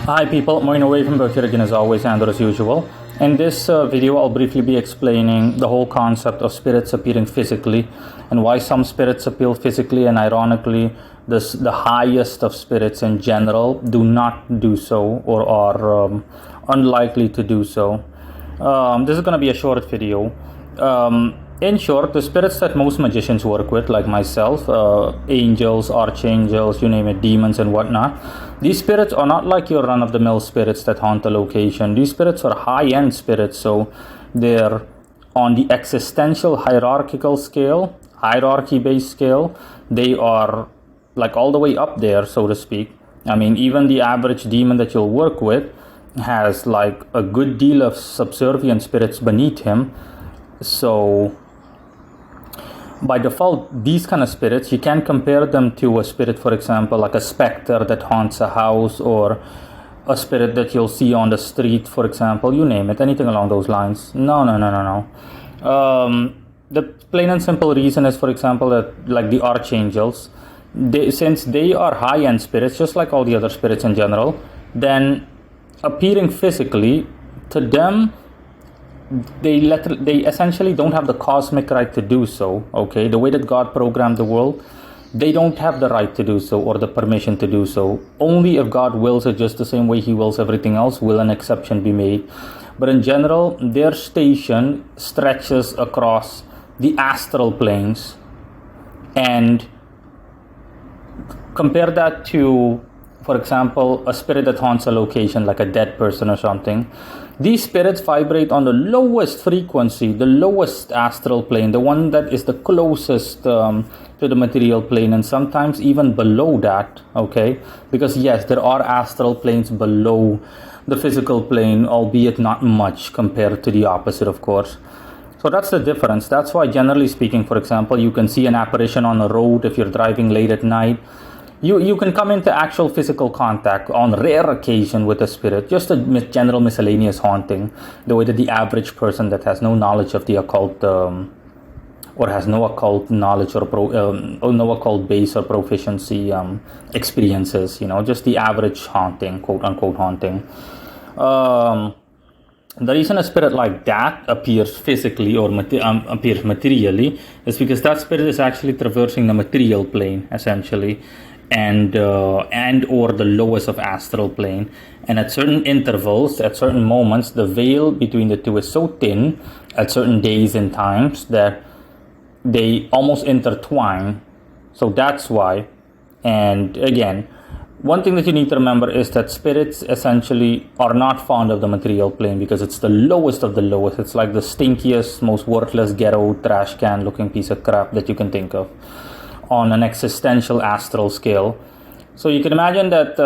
Hi people, Moin away from Berkshire again as always and as usual. In this video I'll briefly be explaining the whole concept of spirits appearing physically and why some spirits appear physically and ironically the highest of spirits in general do not do so or are unlikely to do so. This is going to be a short video. In short, the spirits that most magicians work with, like myself, angels, archangels, you name it, demons and whatnot, these spirits are not like your run-of-the-mill spirits that haunt a location. These spirits are high-end spirits, so they're on the existential hierarchical scale, hierarchy-based scale. They are like all the way up there, so to speak. I mean, even the average demon that you'll work with has like a good deal of subservient spirits beneath him. So by default, these kind of spirits, you can compare them to a spirit, for example, like a specter that haunts a house, or a spirit that you'll see on the street, for example, you name it, anything along those lines. No. The plain and simple reason is, for example, that like the archangels, since they are high-end spirits, just like all the other spirits in general, then appearing physically, to them, they essentially don't have the cosmic right to do so. Okay, the way that God programmed the world, they don't have the right to do so or the permission to do so. Only if God wills it, just the same way he wills everything else, will an exception be made. But in general, their station stretches across the astral planes. And compare that to, for example, a spirit that haunts a location, like a dead person or something. These spirits vibrate on the lowest frequency, the lowest astral plane, the one that is the closest to the material plane, and sometimes even below that, okay? Because yes, there are astral planes below the physical plane, albeit not much compared to the opposite, of course. So that's the difference. That's why, generally speaking, for example, you can see an apparition on the road if you're driving late at night. You can come into actual physical contact on rare occasion with a spirit, just a general miscellaneous haunting, the way that the average person that has no knowledge of the occult or has no occult knowledge or no occult base or proficiency experiences, just the average haunting, quote unquote haunting. The reason a spirit like that appears physically or appears materially is because that spirit is actually traversing the material plane, essentially, and or the lowest of astral plane, and at certain intervals, at certain moments, the veil between the two is so thin at certain days and times that they almost intertwine. So that's why. And again, one thing that you need to remember is that spirits essentially are not fond of the material plane because it's the lowest of the lowest. It's like the stinkiest, most worthless ghetto trash can looking piece of crap that you can think of on an existential astral scale. So you can imagine that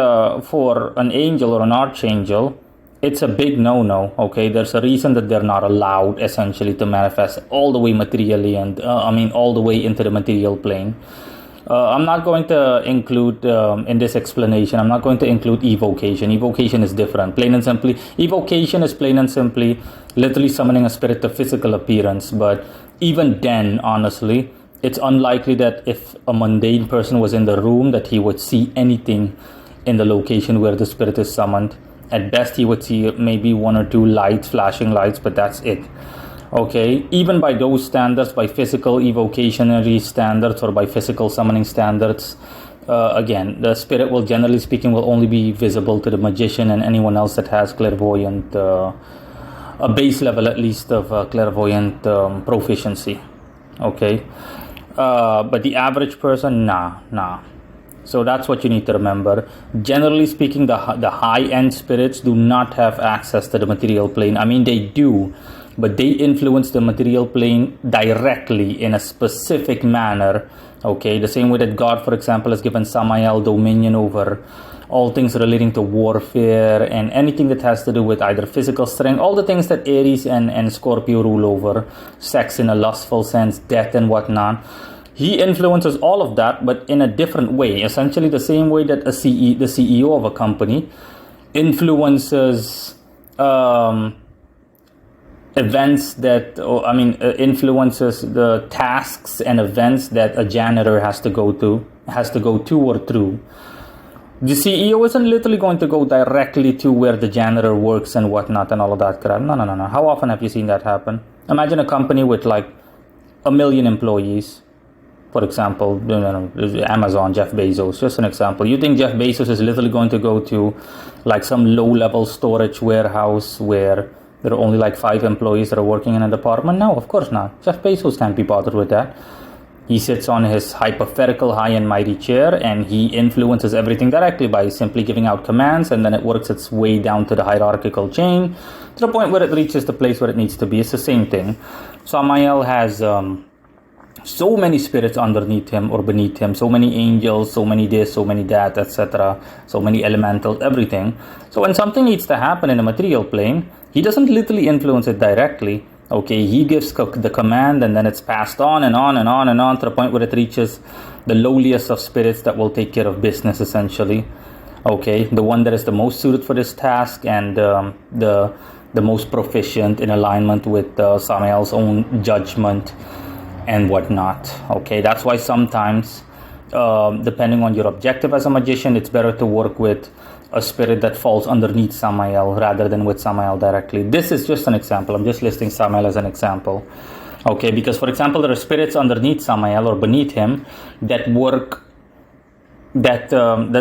for an angel or an archangel, it's a big no-no, okay? There's a reason that they're not allowed essentially to manifest all the way materially and all the way into the material plane. I'm not going to include in this explanation, I'm not going to include evocation. Evocation is different. Plain and simply, evocation is plain and simply literally summoning a spirit to physical appearance. But even then, honestly, it's unlikely that if a mundane person was in the room that he would see anything in the location where the spirit is summoned. At best, he would see maybe one or two lights, flashing lights, but that's it. Okay, even by those standards, by physical evocationary standards or by physical summoning standards, again, the spirit will, generally speaking, will only be visible to the magician and anyone else that has clairvoyant, a base level at least of clairvoyant proficiency. Okay, but the average person, nah. So that's what you need to remember. Generally speaking, the high-end spirits do not have access to the material plane. I mean, they do, but they influence the material plane directly in a specific manner. Okay, the same way that God, for example, has given Samael dominion over all things relating to warfare and anything that has to do with either physical strength, all the things that Aries and Scorpio rule over, sex in a lustful sense, death and whatnot. He influences all of that, but in a different way. Essentially the same way that the CEO of a company influences events that, influences the tasks and events that a janitor has to go to or through. The CEO isn't literally going to go directly to where the janitor works and whatnot and all of that crap. No. How often have you seen that happen? Imagine a company with like 1 million employees. For example, Amazon, Jeff Bezos, just an example. You think Jeff Bezos is literally going to go to like some low-level storage warehouse where there are only like 5 employees that are working in a department? No, of course not. Jeff Bezos can't be bothered with that. He sits on his hypothetical high and mighty chair and he influences everything directly by simply giving out commands, and then it works its way down to the hierarchical chain to the point where it reaches the place where it needs to be. It's the same thing. Samael has so many spirits underneath him or beneath him, so many angels, so many this, so many that, etc., so many elementals, everything. So when something needs to happen in the material plane, he doesn't literally influence it directly. Okay, he gives the command and then it's passed on and on and on and on to the point where it reaches the lowliest of spirits that will take care of business, essentially. Okay, the one that is the most suited for this task and the most proficient in alignment with Samael's own judgment and whatnot. Okay, that's why sometimes, depending on your objective as a magician, it's better to work with a spirit that falls underneath Samael rather than with Samael directly. This is just an example. I'm just listing Samael as an example. Okay, because for example, there are spirits underneath Samael or beneath him that work, that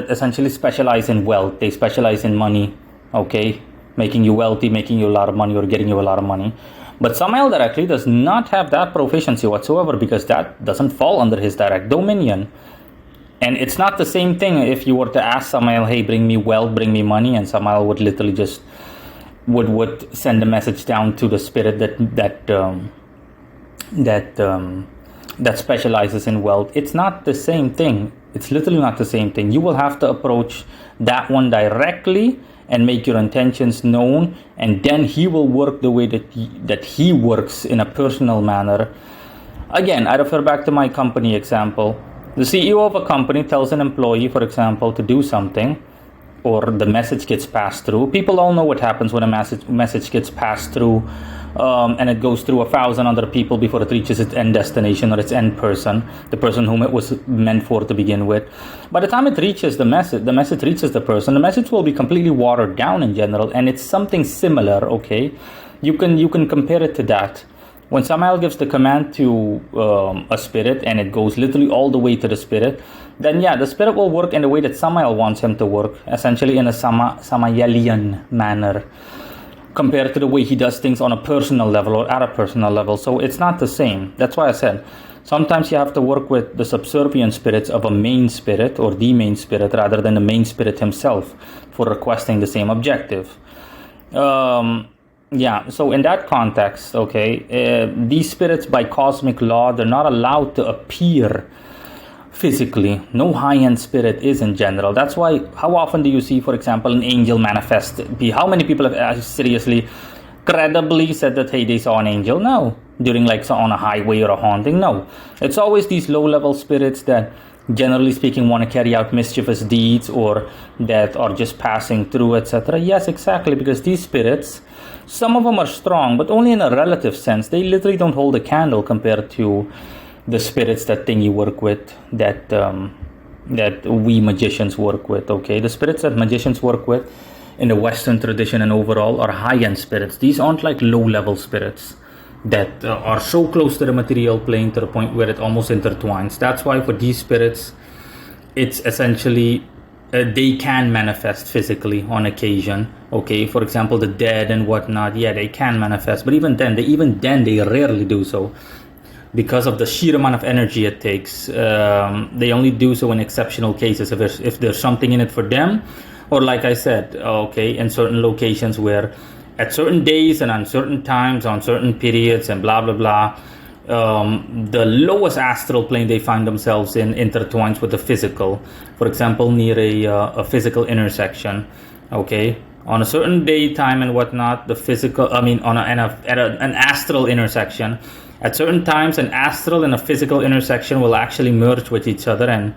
essentially specialize in wealth. They specialize in money. Okay, making you wealthy, making you a lot of money, or getting you a lot of money. But Samael directly does not have that proficiency whatsoever because that doesn't fall under his direct dominion. And it's not the same thing if you were to ask Samael, hey, bring me wealth, bring me money, and Samael would literally just would send a message down to the spirit that specializes in wealth. It's not the same thing. It's literally not the same thing. You will have to approach that one directly and make your intentions known, and then he will work the way that he works in a personal manner. Again, I refer back to my company example. The CEO of a company tells an employee, for example, to do something, or the message gets passed through. People all know what happens when a message gets passed through, and it goes through 1,000 other people before it reaches its end destination or its end person, the person whom it was meant for to begin with. By the time it reaches the message reaches the person, the message will be completely watered down in general, and it's something similar, okay? You can compare it to that. When Samael gives the command to a spirit and it goes literally all the way to the spirit, then yeah, the spirit will work in the way that Samael wants him to work, essentially in a Samaelian manner, compared to the way he does things on a personal level or at a personal level. So it's not the same. That's why I said, sometimes you have to work with the subservient spirits of a main spirit or the main spirit rather than the main spirit himself for requesting the same objective. Yeah, so in that context, okay, these spirits by cosmic law, they're not allowed to appear physically. No high-end spirit is in general. That's why, how often do you see, for example, an angel manifest? How many people have seriously, credibly said that, hey, they saw an angel? No. During like on a highway or a haunting? No. It's always these low-level spirits that, generally speaking, want to carry out mischievous deeds or that are just passing through, etc. Yes, exactly, because these spirits, some of them are strong, but only in a relative sense. They literally don't hold a candle compared to the spirits that thing you work with, that we magicians work with, okay? The spirits that magicians work with in the Western tradition and overall are high-end spirits. These aren't like low-level spirits that are so close to the material plane to the point where it almost intertwines. That's why for these spirits, it's essentially they can manifest physically on occasion. Okay, for example, the dead and whatnot, yeah, they can manifest, but even then they rarely do so because of the sheer amount of energy it takes. They only do so in exceptional cases if there's something in it for them, or like I said, okay, in certain locations where at certain days and on certain times, on certain periods and blah, blah, blah, the lowest astral plane they find themselves in intertwines with the physical. For example, near a physical intersection, okay? On a certain day, time and whatnot, the physical, I mean, on an astral intersection, at certain times, an astral and a physical intersection will actually merge with each other, and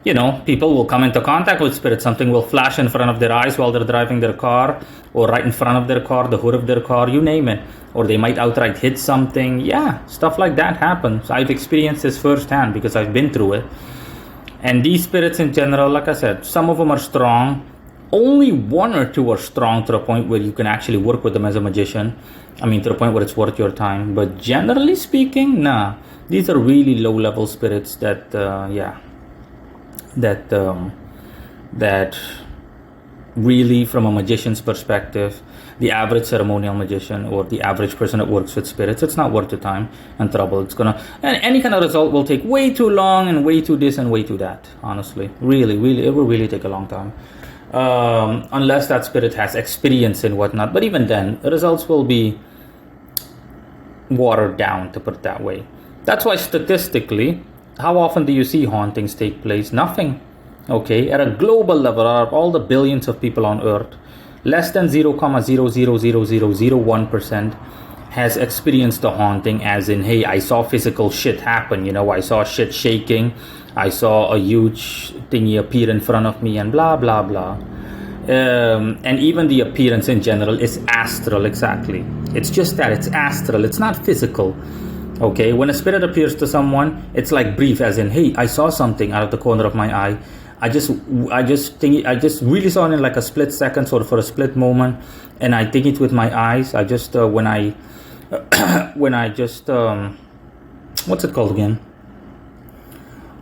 you know, people will come into contact with spirits. Something will flash in front of their eyes while they're driving their car, or right in front of their car, the hood of their car, you name it. Or they might outright hit something. Yeah, stuff like that happens. I've experienced this firsthand because I've been through it. And these spirits in general, like I said, some of them are strong. Only one or two are strong to the point where you can actually work with them as a magician. I mean, to the point where it's worth your time. But generally speaking, nah. These are really low-level spirits that, that really, from a magician's perspective, the average ceremonial magician or the average person that works with spirits, it's not worth the time and trouble. It's gonna, and any kind of result will take way too long and way too this and way too that. Honestly, really, it will really take a long time. Unless that spirit has experience and whatnot. But even then, the results will be watered down, to put it that way. That's why statistically, how often do you see hauntings take place? Nothing. Okay, at a global level, out of all the billions of people on Earth, less than 0.0000001% has experienced a haunting, as in, hey, I saw physical shit happen, I saw shit shaking, I saw a huge thingy appear in front of me and blah, blah, blah. And even the appearance in general is astral, exactly. It's just that, it's astral, it's not physical. Okay, when a spirit appears to someone, it's like brief, as in, hey, I saw something out of the corner of my eye. I just really saw it in like a split second, or for a split moment, and I think it with my eyes. I just when I what's it called again?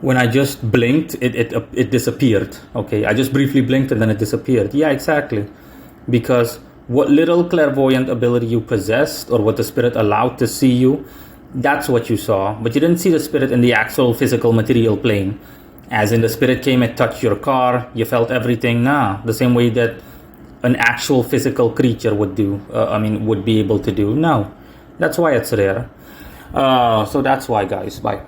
When I just blinked, it disappeared. Okay, I just briefly blinked and then it disappeared. Yeah, exactly. Because what little clairvoyant ability you possessed, or what the spirit allowed to see you, that's what you saw. But you didn't see the spirit in the actual physical material plane. As in, the spirit came and touched your car, you felt everything. Nah, the same way that an actual physical creature would do. Would be able to do. No, that's why it's rare. So that's why, guys. Bye.